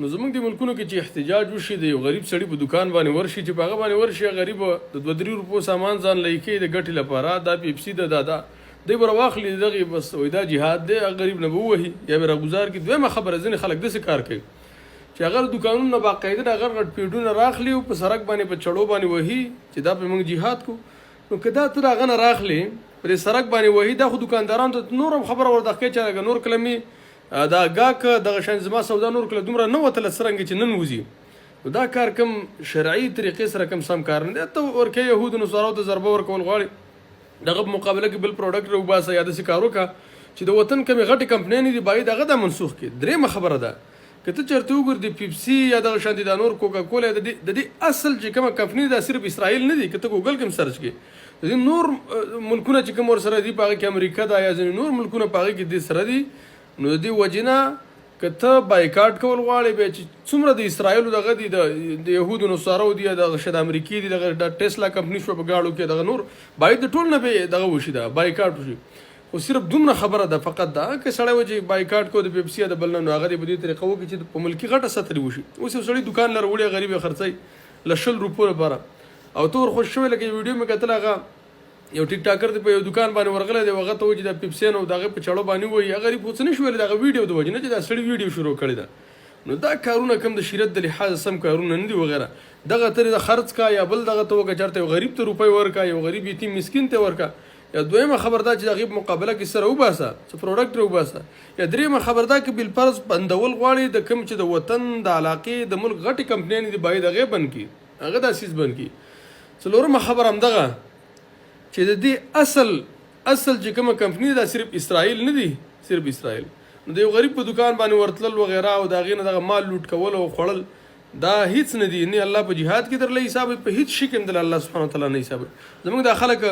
نو زمونږ د ملکونو کې چې احتجاج وشي د یو غریب سړي په دکان باندې ورشي چې په هغه باندې ورشي غریب د 2-3 روپو سامان ځان لیکي د ګټې لپاره دا پیپسي دا دی به راواخلي دغې بس وایي دا جهاد دی غریب نه به ووهي یا به راګزار کړي. دویمه خبره ځینې خلک داسې کار کوي چې هغه دکانونه باقاعده د هغه غټ پیډونه راخلي او په سړک باندې په چړو باندې وهي چې دا په موږ جهاد کو. نو که دا ته هغه نه راخلي په سړک باندې وهي دا خو دکاندارانو ته نور هم خبره ورته کوي چې نور کلمې دا ګاک دغه شان زما سودا نور کله دومره نه وتله څرنګه چې نن وځي. نو دا کار کوم شرعي طریقې سره کوم سم کار نه دی. ته ورکې یهودو نصاراو ته ضربه ورکول غواړي دغه په مقابله کې بل پروډکټ راوباسه یا داسې کار وکړه چې د وطن کومې غټې کمپنۍ دي باید هغه دا منسوخ کړي. درېیمه خبره ده که ته چېرته وګورې د پیپسي یا دغه شانتې دا نور کوکا کولا د دې اصل چې کومه کمپنۍ دا صرف اسرائیل نه دي. که ته ګوګل کې هم سرچ کړې د دې نور ملکونه چې کوم ورسره دي په هغه کې امریکا ده یا ځینې نور ملکونه په هغه کې دې سره دي. نو د دې وجې نه که ته بایکاټ کول غواړې بیا چې څومره د اسرائیلو دغه دي د یهودو نصاراو دي دغه شد امریکې دي دغه د ټیسلا کمپنۍ شوه په ګاړو کې دغه نور باید د ټول نه به دغه وشي دا بایکاټ وشي. خو صرف دومره خبره ده فقط دا که سړی و چې بایکاټ کو د پیپسي د بل نه نو هغه دې په دې طریقه وکړي چې په ملکي غټه سطرې وشي. اوس یو سړی دکان لره وړي غریب یې خرڅوي له 100 روپو لپاره او ته ورخوش شوی لکه ویډیو مې کتل هغه یو ټیک ټاکر دی په یو دکان باندې ورغلی دی هغه ته وایي چې د پیپسي نو دغه په چړو باندې وایي هغه غریب خو څه نشي ویلی دغه ویډیو د وجې نه چې دا سړي ویډیو شروع کړې ده. نو دا کارونه کوم د شریعت د لحاظه سم کارونه نه دي وغیره. دغه ترې د خرڅ کا یا بل دغه ته وکړه چېرته یو غریب ته روپۍ ورکړه یو غریب یتیم مسکین ته ورکړه. یا دویمه خبر دا چې د هغې په مقابله کې سره وباسه څه پروډکټ راوباسه. یا درېیمه خبر دا چې بالفرض بندول غواړي د کوم چې د وطن د علاقې د ملک غټې کمپنۍ دي باید هغې بند کړي هغه دا سیز بند کړي. څلورمه خبر همدغه چې د دې اصل چې کومه کمپنۍ دا صرف اسرائیل نه دي صرف اسرائیل. نو د یو غریب په دکان باندې ورتلل وغیره او د هغې نه دغه مال لوټ کول او خوړل دا هیڅ نه دي. نه الله په جهاد کې درله حساب په هیڅ شي کې هم الله سبحانه وتعالی نه حساب. زموږ دا خلک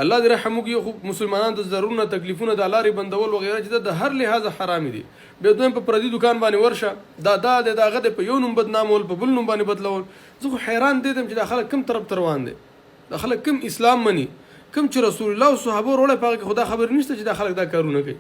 الله دې رحم وکړي خو مسلمانانو د ضرورونه تکلیفونه د لارې بندول وغیره چې د هر لحاظه حرام دي. بیا دویم په پردي دکان باندې ورشه دا د هغه د په یو نوم بدنامول په بل نوم باندې بدلول. زه خو حیران دي چې دا خلک کوم طرف ته روان دي دا خلک کوم اسلام مني کوم چې رسول الله او صحابه وروړه په هغه کې خدا خبر نشته چې دا خلک دا کارونه کوي.